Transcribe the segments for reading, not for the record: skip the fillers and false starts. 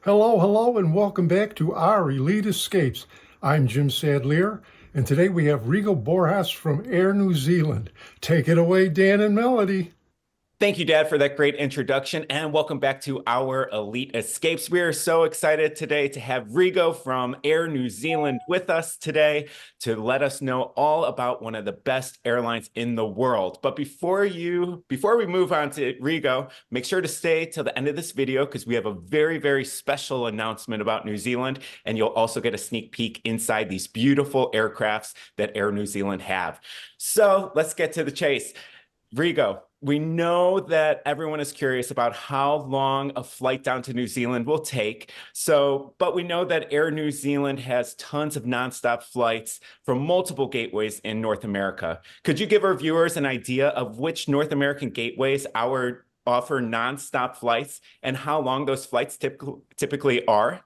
Hello, and welcome back to our Elite Escapes. I'm Jim Sadleir, and today we have Rigo Borjas from Air New Zealand. Take it away, Dan and Melody. Thank you, Dad, for that great introduction, and welcome back to our Elite Escapes. We are so excited today to have Rigo from Air New Zealand with us today to let us know all about one of the best airlines in the world. But before we move on to Rigo, make sure to stay till the end of this video because we have a very, very special announcement about New Zealand, and you'll also get a sneak peek inside these beautiful aircrafts that Air New Zealand have. So let's get to the chase. Rigo, we know that everyone is curious about how long a flight down to New Zealand will take. But we know that Air New Zealand has tons of nonstop flights from multiple gateways in North America. Could you give our viewers an idea of which North American gateways offer nonstop flights and how long those flights typically are?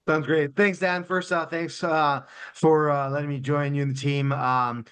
Sounds great. Thanks, Dan. First, thanks for letting me join you and the team.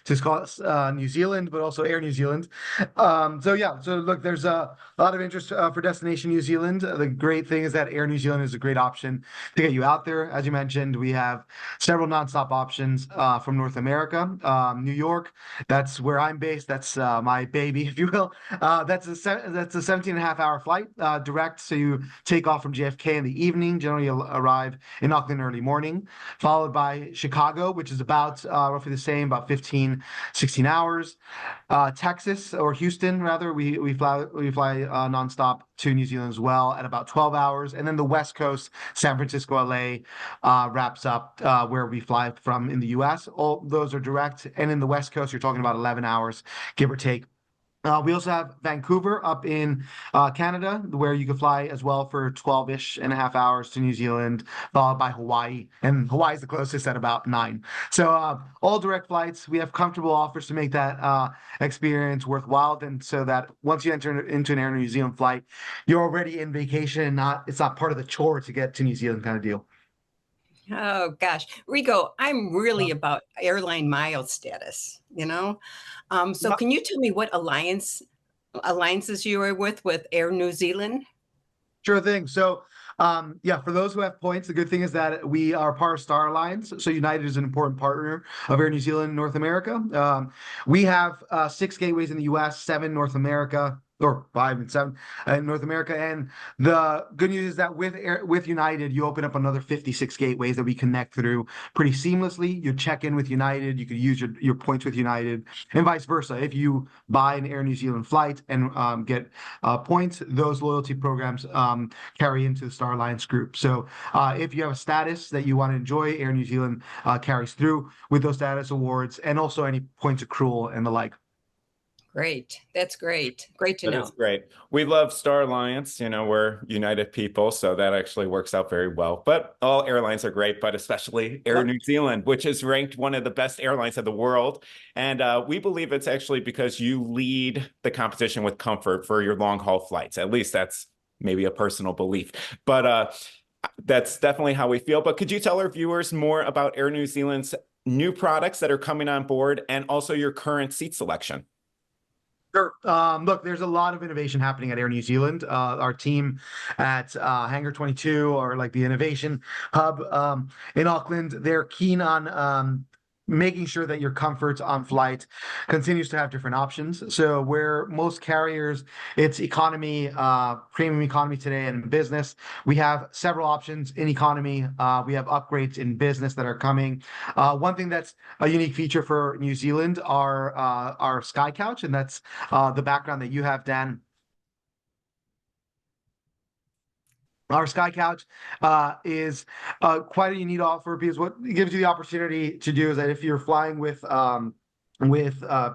Just call it New Zealand, but also Air New Zealand. So look, there's a lot of interest for Destination New Zealand. The great thing is that Air New Zealand is a great option to get you out there. As you mentioned, we have several nonstop options from North America. New York, that's where I'm based. That's my baby, if you will. That's a 17 and a half hour flight direct. So you take off from JFK in the evening, generally arrive in Auckland early morning, followed by Chicago, which is about roughly the same, about 15, 16 hours. Texas, or Houston, rather, we fly nonstop to New Zealand as well at about 12 hours. And then the West Coast, San Francisco, LA, wraps up where we fly from in the US. All those are direct. And in the West Coast, you're talking about 11 hours, give or take. We also have Vancouver up in Canada, where you can fly as well for 12-ish and a half hours to New Zealand, followed by Hawaii. And Hawaii is the closest at about 9. So all direct flights. We have comfortable offers to make that experience worthwhile. And so that once you enter into an Air New Zealand flight, you're already in vacation and it's not part of the chore to get to New Zealand kind of deal. Oh gosh, Rigo, I'm really about airline miles status, So can you tell me what alliances you are with Air New Zealand? Sure thing. So, for those who have points, the good thing is that we are part of Star Alliance. So United is an important partner of Air New Zealand in North America. We have 6 gateways in the US, 7 North America, or 5 and 7 in North America. And the good news is that with United, you open up another 56 gateways that we connect through pretty seamlessly. You check in with United, you could use your points with United, and vice versa. If you buy an Air New Zealand flight and get points, those loyalty programs carry into the Star Alliance group. So if you have a status that you want to enjoy, Air New Zealand carries through with those status awards and also any points accrual and the like. Great. That's great. Great to know. That's great. We love Star Alliance. We're United people, so that actually works out very well. But all airlines are great, but especially Air New Zealand, which is ranked one of the best airlines of the world. And we believe it's actually because you lead the competition with comfort for your long-haul flights. At least that's maybe a personal belief. But that's definitely how we feel. But could you tell our viewers more about Air New Zealand's new products that are coming on board and also your current seat selection? Sure. Look, there's a lot of innovation happening at Air New Zealand. Our team at Hangar 22, or like the innovation hub in Auckland, they're keen on making sure that your comfort on flight continues to have different options. So where most carriers, it's economy, premium economy today and business, we have several options in economy. We have upgrades in business that are coming. One thing that's a unique feature for New Zealand are our Sky Couch, and that's the background that you have, Dan. Our Sky Couch is quite a unique offer because what it gives you the opportunity to do is that if you're flying with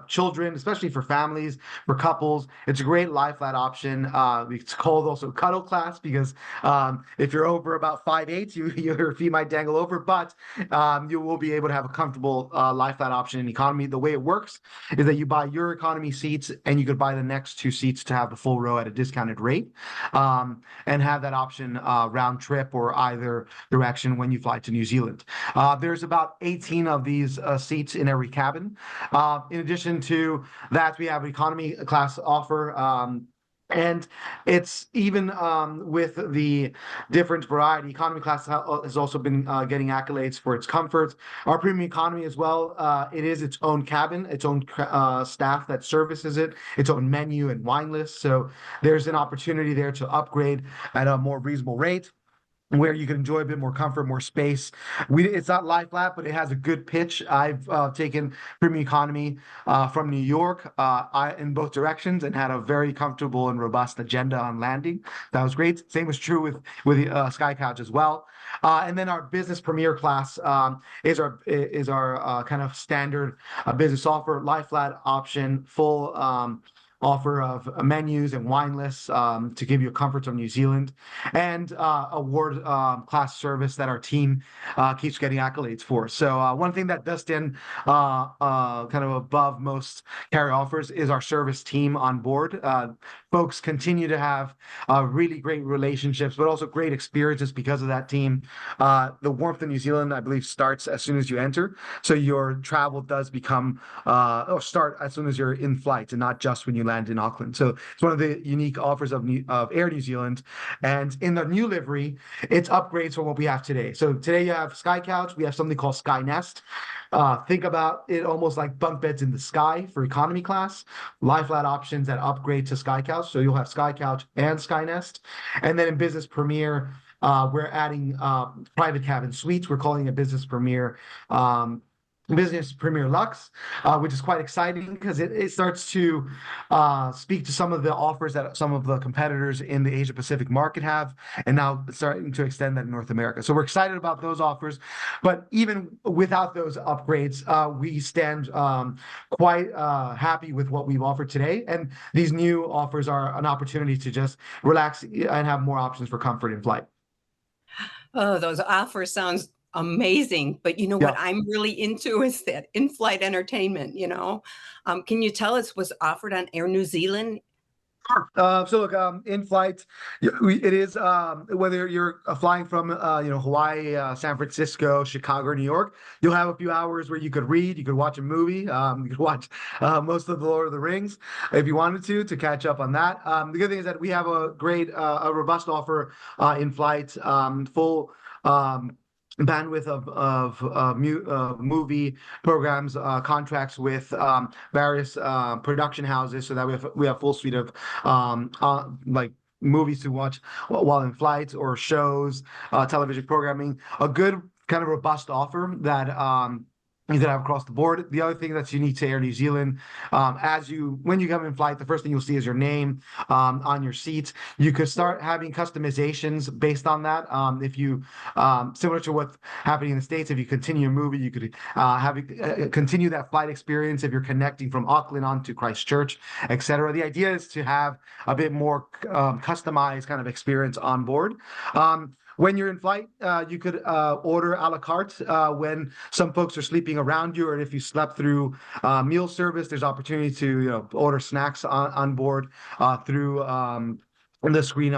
children, especially for families, for couples, it's a great lie flat option. It's called also cuddle class because if you're over about 5'8", your feet might dangle over, but you will be able to have a comfortable lie flat option in economy. The way it works is that you buy your economy seats and you could buy the next 2 seats to have the full row at a discounted rate, and have that option round trip or either direction when you fly to New Zealand. There's about 18 of these seats in every cabin. In addition to that, we have an economy class offer And it's even with the different variety, economy class has also been getting accolades for its comfort. Our premium economy as well, it is its own cabin, its own staff that services it, its own menu and wine list. So there's an opportunity there to upgrade at a more reasonable rate, where you can enjoy a bit more comfort, more space. It's not lie flat, but it has a good pitch. I've taken premium economy from New York in both directions and had a very comfortable and robust agenda on landing. That was great. Same was true with Sky Couch as well. And then our business premier class is our kind of standard business offer, lie flat option, full offer of menus and wine lists to give you a comfort of New Zealand, and award class service that our team keeps getting accolades for. So one thing that does stand kind of above most carrier offers is our service team on board. Folks continue to have really great relationships, but also great experiences because of that team. The warmth in New Zealand, I believe, starts as soon as you enter. So your travel does become or start as soon as you're in flight, and not just when you land in Auckland. So it's one of the unique offers of Air New Zealand. And in the new livery, it's upgrades from what we have today. So today you have Sky Couch. We have something called SkyNest. Think about it almost like bunk beds in the sky for economy class, lie flat options that upgrade to Sky Couch. So you'll have Sky Couch and SkyNest. And then in Business Premier, we're adding private cabin suites. We're calling it Business Premier Lux, which is quite exciting because it starts to speak to some of the offers that some of the competitors in the Asia Pacific market have, and now starting to extend that in North America. So we're excited about those offers, but even without those upgrades, we stand quite happy with what we've offered today. And these new offers are an opportunity to just relax and have more options for comfort in flight. Oh, those offers sounds amazing. But you know what I'm really into is that in-flight entertainment, Can you tell us what's offered on Air New Zealand? So look, in flight, it is whether you're flying from Hawaii, San Francisco, Chicago, New York, you'll have a few hours where you could read, you could watch a movie, you could watch most of the Lord of the Rings if you wanted to catch up on that. The good thing is that we have a great, a robust offer in flight, full bandwidth of movie programs, contracts with various production houses, so that we have full suite of like movies to watch while in flight, or shows, television programming. A good kind of robust offer that you can have across the board. The other thing that's unique to Air New Zealand, when you come in flight, the first thing you'll see is your name on your seat. You could start having customizations based on that. If you, similar to what's happening in the States, if you continue a movie, you could continue that flight experience if you're connecting from Auckland on to Christchurch, etc. The idea is to have a bit more customized kind of experience on board. When you're in flight, you could order a la carte when some folks are sleeping around you, or if you slept through meal service, there's opportunity to order snacks on board through the screen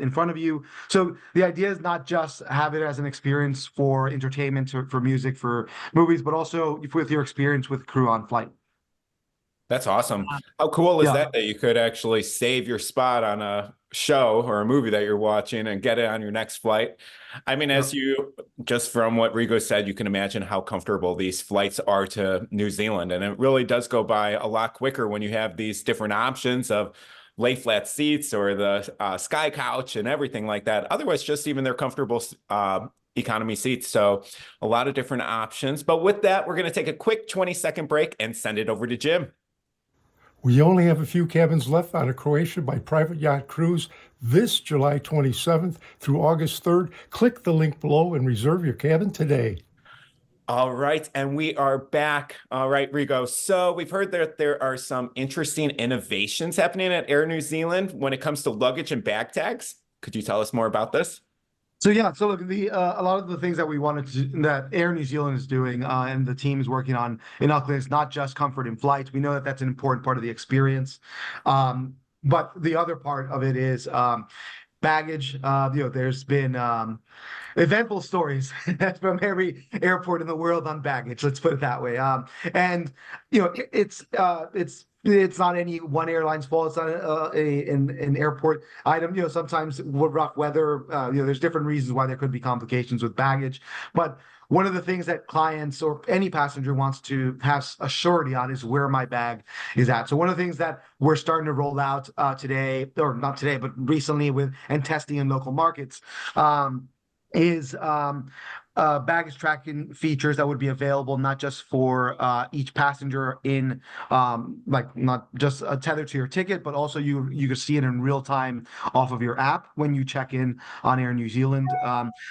in front of you. So the idea is not just have it as an experience for entertainment, for music, for movies, but also with your experience with crew on flight. That's awesome. How cool is that you could actually save your spot on a show or a movie that you're watching and get it on your next flight? I mean, just from what Rigo said, you can imagine how comfortable these flights are to New Zealand. And it really does go by a lot quicker when you have these different options of lay flat seats or the Sky Couch and everything like that. Otherwise, just even their comfortable economy seats. So a lot of different options. But with that, we're going to take a quick 20-second break and send it over to Jim. We only have a few cabins left on a Croatia by private yacht cruise this July 27th through August 3rd. Click the link below and reserve your cabin today. All right, and we are back. All right, Rigo. So we've heard that there are some interesting innovations happening at Air New Zealand when it comes to luggage and bag tags. Could you tell us more about this? So look, a lot of the things that we wanted that Air New Zealand is doing and the team is working on in Auckland is not just comfort in flight. We know that that's an important part of the experience, but the other part of it is baggage. There's been eventful stories from every airport in the world on baggage. Let's put it that way. And it's it's not any one airline's fault. It's not an airport item. Sometimes with rough weather, there's different reasons why there could be complications with baggage. But one of the things that clients or any passenger wants to have a surety on is where my bag is at. So one of the things that we're starting to roll out today, or not today, but recently and testing in local markets, is baggage tracking features that would be available not just for each passenger in not just tethered to your ticket, but also you could see it in real time off of your app when you check in on Air New Zealand.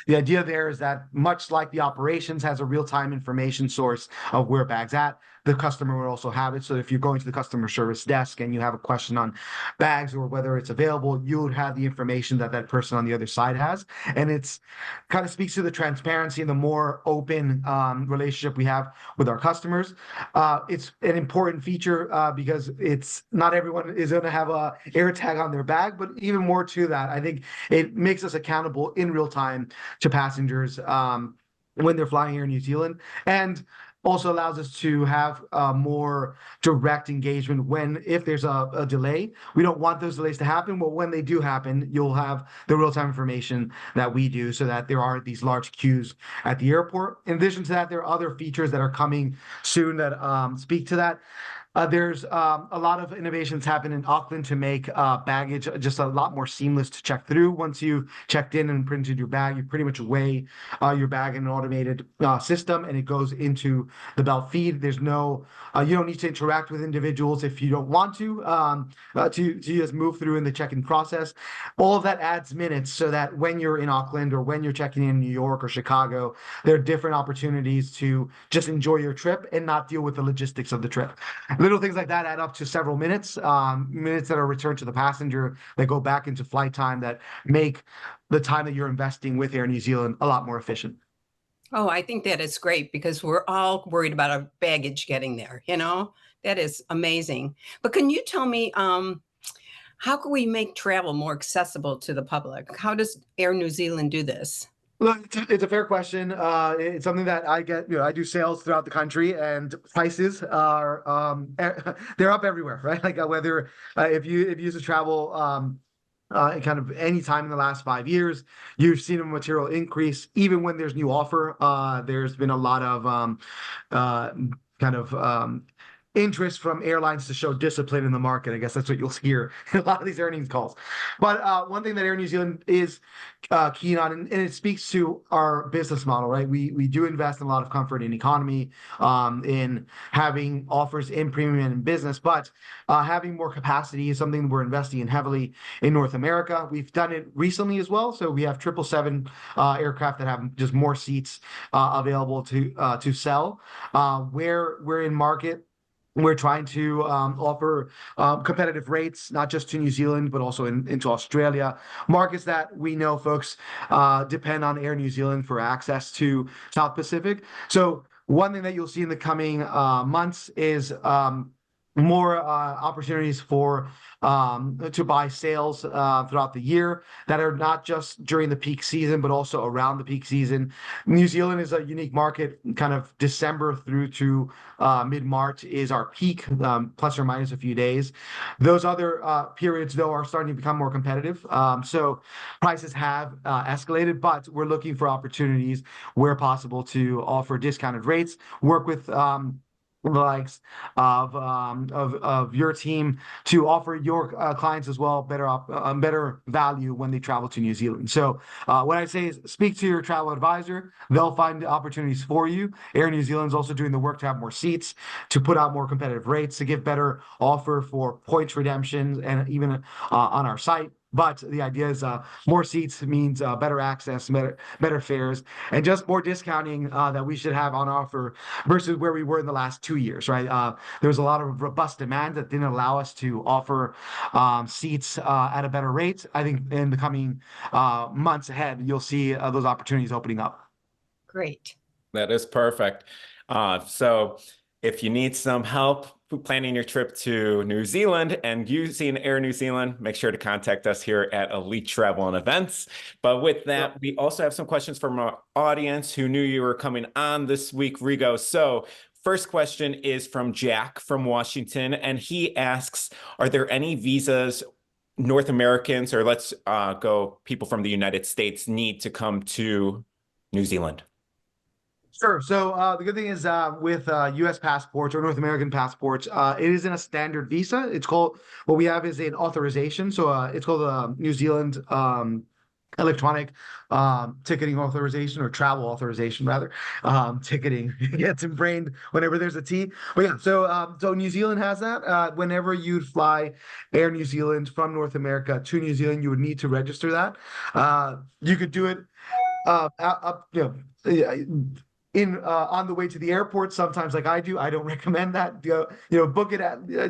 The idea there is that much like the operations has a real-time information source of where bags at, the customer would also have it. So if you're going to the customer service desk and you have a question on bags or whether it's available, you would have the information that that person on the other side has. And it's kind of speaks to the transparency and the more open relationship we have with our customers. It's an important feature because it's not everyone is going to have a air tag on their bag, but even more to that, I think it makes us accountable in real time to passengers when they're flying here in New Zealand, and also allows us to have more direct engagement if there's a delay. We don't want those delays to happen, but when they do happen, you'll have the real-time information that we do so that there aren't these large queues at the airport. In addition to that, there are other features that are coming soon that speak to that. There's a lot of innovations happen in Auckland to make baggage just a lot more seamless to check through. Once you checked in and printed your bag, you pretty much weigh your bag in an automated system, and it goes into the belt feed. There's no, you don't need to interact with individuals if you don't want to just move through in the check-in process. All of that adds minutes so that when you're in Auckland or when you're checking in New York or Chicago, there are different opportunities to just enjoy your trip and not deal with the logistics of the trip. Little things like that add up to several minutes that are returned to the passenger that go back into flight time that make the time that you're investing with Air New Zealand a lot more efficient. Oh, I think that is great because we're all worried about our baggage getting there, That is amazing. But can you tell me, how can we make travel more accessible to the public? How does Air New Zealand do this? Look, it's a fair question. It's something that I get. I do sales throughout the country, and prices are they're up everywhere, right? Like whether if you used to travel kind of any time in the last 5 years, you've seen a material increase. Even when there's new offer, there's been a lot of interest from airlines to show discipline in the market. I guess that's what you'll hear in a lot of these earnings calls. But one thing that Air New Zealand is keen on, and it speaks to our business model, right? We do invest in a lot of comfort in economy, in having offers in premium and business, but having more capacity is something we're investing in heavily in North America. We've done it recently as well. So we have 777 aircraft that have just more seats available to sell. Where we're in market, we're trying to offer competitive rates, not just to New Zealand, but also into Australia. Markets that we know folks depend on Air New Zealand for access to South Pacific. So one thing that you'll see in the coming months is more opportunities for to buy sales throughout the year that are not just during the peak season, but also around the peak season. New Zealand is a unique market. Kind of December through to mid-March is our peak, plus or minus a few days. Those other periods, though, are starting to become more competitive. So prices have escalated, but we're looking for opportunities where possible to offer discounted rates, work with the likes of your team to offer your clients as well better value when they travel to New Zealand. So what I say is speak to your travel advisor. They'll find opportunities for you. Air New Zealand's also doing the work to have more seats, to put out more competitive rates, to give better offer for points redemption, and even on our site. But the idea is more seats means better access, better fares, and just more discounting that we should have on offer versus where we were in the last 2 years, right? There was a lot of robust demand that didn't allow us to offer seats at a better rate. I think in the coming months ahead, you'll see those opportunities opening up. Great. That is perfect. So if you need some help planning your trip to New Zealand and using Air New Zealand, make sure to contact us here at Elite Travel and Events. But with that, we also have some questions from our audience who knew you were coming on this week, Rigo. So first question is from Jack from Washington, and he asks, are there any visas North Americans, or let's go people from the United States, need to come to New Zealand? Sure. So the good thing is with U.S. passports or North American passports, it isn't a standard visa. It's called, what we have is an authorization. So it's called a New Zealand electronic ticketing authorization, or travel authorization rather. Ticketing gets ingrained whenever there's a T. But yeah, so New Zealand has that. Whenever you'd fly Air New Zealand from North America to New Zealand, you would need to register that. You could do it up, on the way to the airport, sometimes, like I do. I don't recommend that. Book it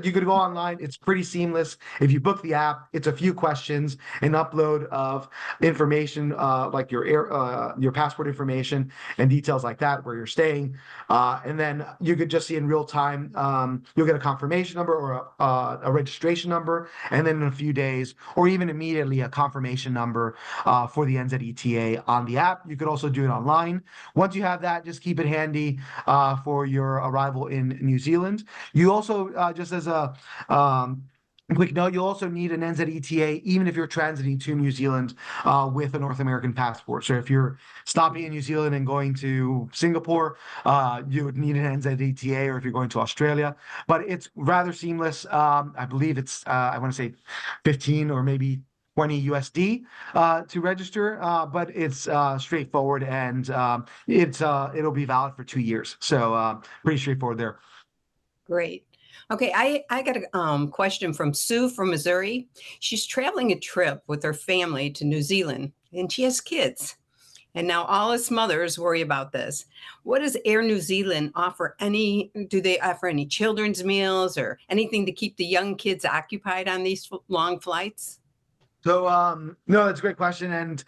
you could go online. It's pretty seamless. If you book the app, it's a few questions, an upload of information, like your passport information and details like that, where you're staying. And then you could just see in real time, you'll get a confirmation number or a registration number. And then in a few days, or even immediately, a confirmation number for the NZETA on the app. You could also do it online. Once you have that, just keep it handy for your arrival in New Zealand. You also, just as a quick note, you'll also need an NZETA even if you're transiting to New Zealand with a North American passport. So if you're stopping in New Zealand and going to Singapore, you would need an NZETA, or if you're going to Australia. But it's rather seamless. I believe it's, I want to say 15 or maybe 20 USD to register, but it's straightforward, and it'll be valid for 2 years. So pretty straightforward there. Great. Okay, I got a question from Sue from Missouri. She's traveling a trip with her family to New Zealand, and she has kids. And now all us mothers worry about this. What does Air New Zealand offer? Do they offer any children's meals or anything to keep the young kids occupied on these long flights? So, no, that's a great question. And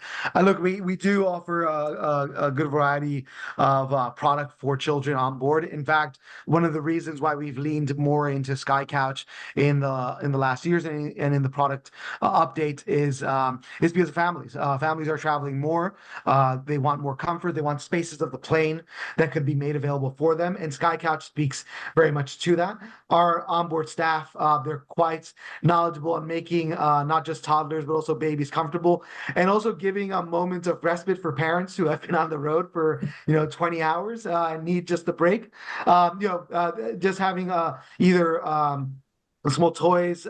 look, we do offer a good variety of product for children on board. In fact, one of the reasons why we've leaned more into SkyCouch in the last years and in the product update is because of families. Families are traveling more. They want more comfort. They want spaces of the plane that could be made available for them. And SkyCouch speaks very much to that. Our onboard staff, they're quite knowledgeable on making not just toddlers, but also babies comfortable, and also giving a moment of respite for parents who have been on the road for 20 hours and need just a break. Just having either small toys,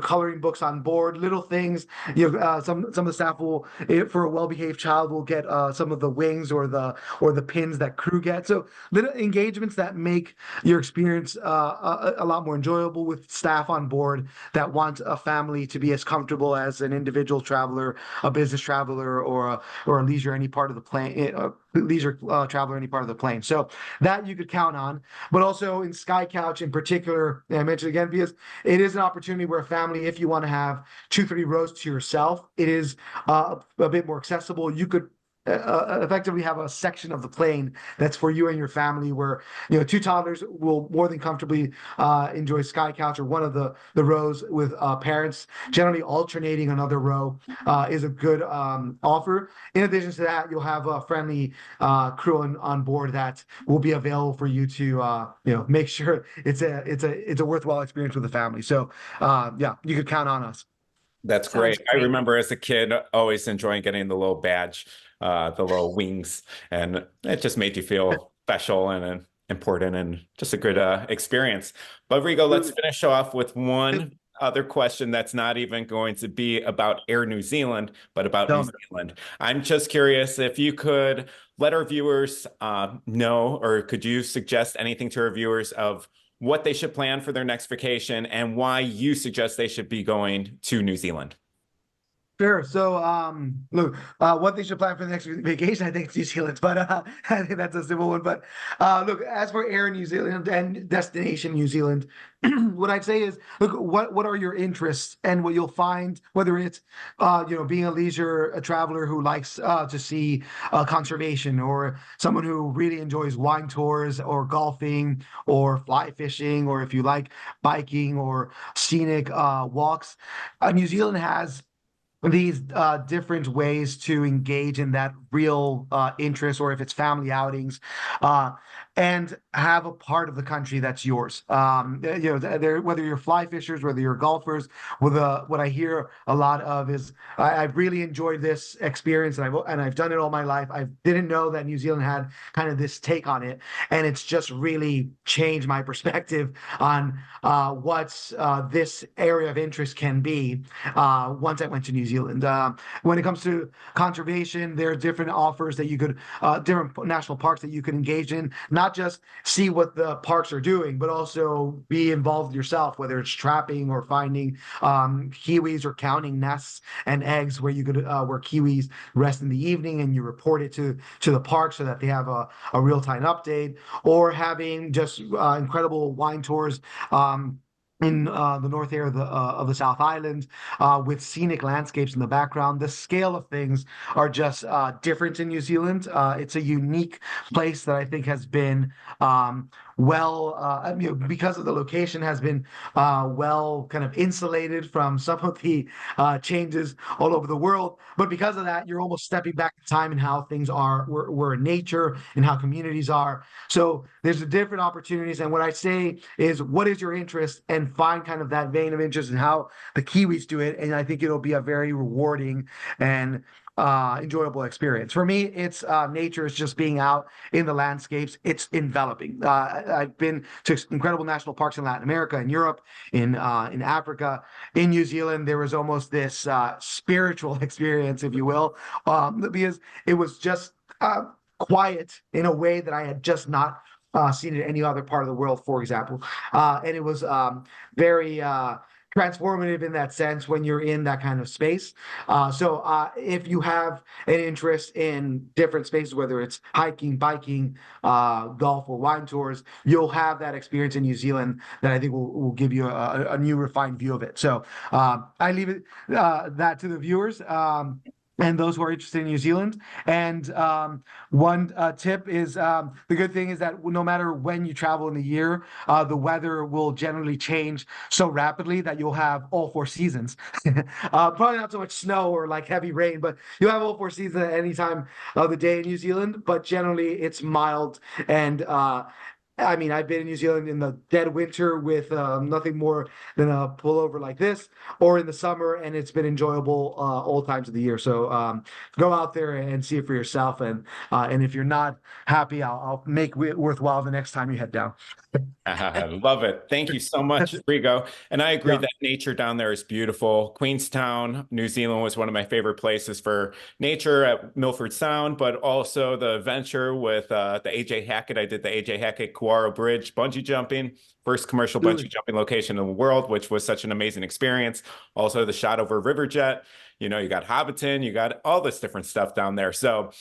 coloring books on board, little things. Some of the staff will, for a well-behaved child, will get some of the wings or the pins that crew get. So little engagements that make your experience a lot more enjoyable, with staff on board that want a family to be as comfortable as an individual traveler, a business traveler, or a leisure any part of the plane. Leisure traveler any part of the plane. So that you could count on. But also in SkyCouch in particular, I mentioned again, because it is an opportunity where a family, if you want to have 2-3 rows to yourself, it is a bit more accessible. You could effectively have a section of the plane that's for you and your family, where 2 toddlers will more than comfortably enjoy SkyCouch, or one of the rows with parents. Generally alternating another row is a good offer. In addition to that, you'll have a friendly crew on board that will be available for you to make sure it's a worthwhile experience with the family. So yeah, you could count on us. That's great. I remember as a kid always enjoying getting the little badge, the little wings, and it just made you feel special and important, and just a good experience. But Rigo, let's finish off with one other question that's not even going to be about Air New Zealand, but about New Zealand. I'm just curious if you could let our viewers know, or could you suggest anything to our viewers of what they should plan for their next vacation, and why you suggest they should be going to New Zealand? Sure. So, look, what they should plan for the next vacation, I think it's New Zealand, but I think that's a simple one. But look, as for Air New Zealand and destination New Zealand, what I'd say is, look, what are your interests, and what you'll find, whether it's being a traveler who likes to see conservation, or someone who really enjoys wine tours, or golfing, or fly fishing, or if you like biking or scenic walks. New Zealand has these different ways to engage in that real interest, or if it's family outings. and have a part of the country that's yours. Whether you're fly fishers, whether you're golfers, what I hear a lot of is I've really enjoyed this experience, and I've done it all my life. I didn't know that New Zealand had kind of this take on it, and it's just really changed my perspective on what's this area of interest can be once I went to New Zealand. When it comes to conservation, there are different offers that you could, different national parks that you could engage in, not just see what the parks are doing, but also be involved yourself, whether it's trapping or finding kiwis or counting nests and eggs where you could where kiwis rest in the evening, and you report it to the park so that they have a real-time update, or having just incredible wine tours in the north area of the South Island, with scenic landscapes in the background. The scale of things are just different in New Zealand. It's a unique place that I think has been because of the location, has been well kind of insulated from some of the changes all over the world. But because of that, you're almost stepping back in time in how things were in nature and how communities are. So there's different opportunities. And what I say is, what is your interest? And find kind of that vein of interest in how the Kiwis do it. And I think it'll be a very rewarding and enjoyable experience. For me, it's nature. Is just being out in the landscapes. It's enveloping. I've been to incredible national parks in Latin America, in Europe, in Africa. In New Zealand, there was almost this spiritual experience, if you will, because it was just quiet in a way that I had just not seen in any other part of the world, for example. And it was very transformative in that sense when you're in that kind of space. So if you have an interest in different spaces, whether it's hiking, biking, golf, or wine tours, you'll have that experience in New Zealand that I think will give you a new refined view of it. So I leave it that to the viewers. And those who are interested in New Zealand. And one tip is, the good thing is that no matter when you travel in the year, the weather will generally change so rapidly that you'll have all 4 seasons. Probably not so much snow or like heavy rain, but you'll have all 4 seasons at any time of the day in New Zealand. But generally it's mild, and I mean, I've been in New Zealand in the dead winter with nothing more than a pullover like this, or in the summer, and it's been enjoyable all times of the year. So go out there and see it for yourself. And if you're not happy, I'll make it worthwhile the next time you head down. I love it. Thank you so much, Rigo. And I agree that nature down there is beautiful. Queenstown, New Zealand was one of my favorite places for nature at Milford Sound, but also the adventure with the AJ Hackett. I did the AJ Hackett Kawara Bridge bungee jumping, first commercial bungee jumping location in the world, which was such an amazing experience. Also the shot over Riverjet. You know, you got Hobbiton, you got all this different stuff down there. So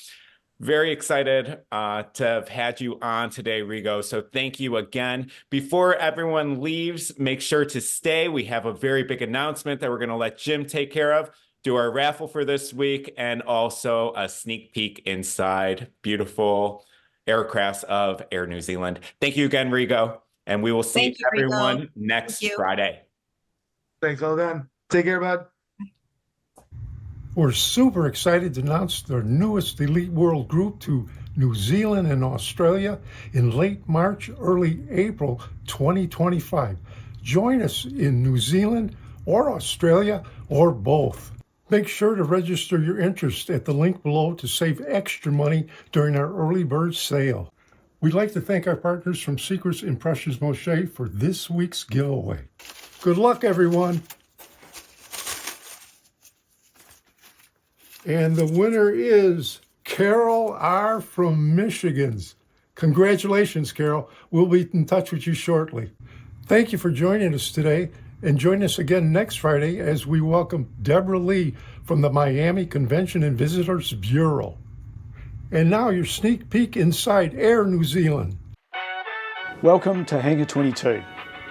very excited to have had you on today, Rigo. So thank you again. Before everyone leaves, make sure to stay. We have a very big announcement that we're going to let Jim take care of, do our raffle for this week, and also a sneak peek inside beautiful aircrafts of Air New Zealand. Thank you again, Rigo. And we will see everyone next Friday. Thanks all then. Take care, bud. We're super excited to announce their newest Elite World group to New Zealand and Australia in late March, early April 2025. Join us in New Zealand or Australia or both. Make sure to register your interest at the link below to save extra money during our early bird sale. We'd like to thank our partners from Secrets and Precious Moshe for this week's giveaway. Good luck, everyone. And the winner is Carol R. from Michigan. Congratulations, Carol. We'll be in touch with you shortly. Thank you for joining us today, and join us again next Friday as we welcome Deborah Lee from the Miami Convention and Visitors Bureau. And now your sneak peek inside Air New Zealand. Welcome to Hangar 22.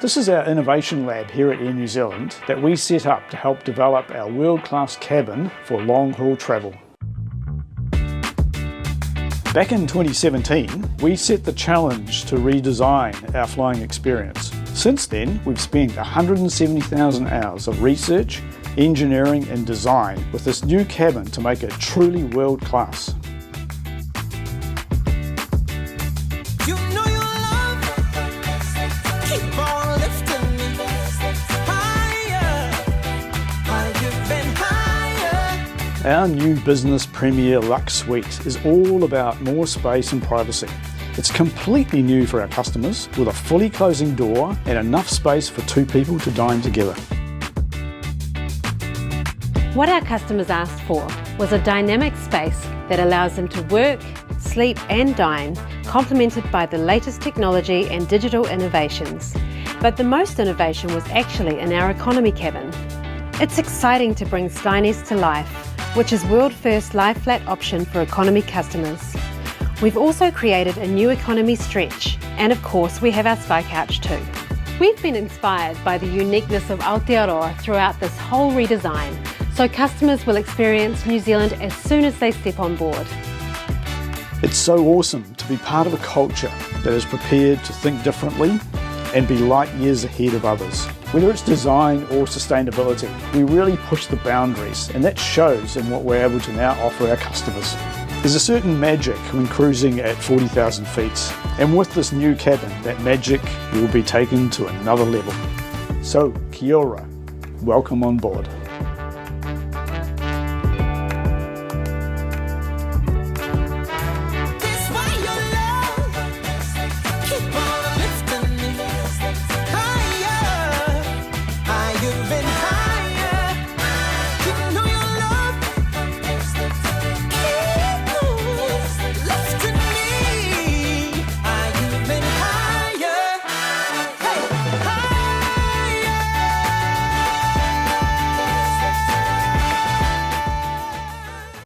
This is our innovation lab here at Air New Zealand that we set up to help develop our world-class cabin for long-haul travel. Back in 2017, we set the challenge to redesign our flying experience. Since then, we've spent 170,000 hours of research, engineering and design with this new cabin to make it truly world-class. You know Our new Business Premier Luxe Suite is all about more space and privacy. It's completely new for our customers, with a fully closing door and enough space for 2 people to dine together. What our customers asked for was a dynamic space that allows them to work, sleep and dine, complemented by the latest technology and digital innovations. But the most innovation was actually in our economy cabin. It's exciting to bring SkyNest to life, which is world-first lie-flat option for economy customers. We've also created a new economy stretch, and of course we have our Sky Couch too. We've been inspired by the uniqueness of Aotearoa throughout this whole redesign, so customers will experience New Zealand as soon as they step on board. It's so awesome to be part of a culture that is prepared to think differently and be light years ahead of others. Whether it's design or sustainability, we really push the boundaries, and that shows in what we're able to now offer our customers. There's a certain magic when cruising at 40,000 feet, and with this new cabin, that magic will be taken to another level. So, kia ora, welcome on board.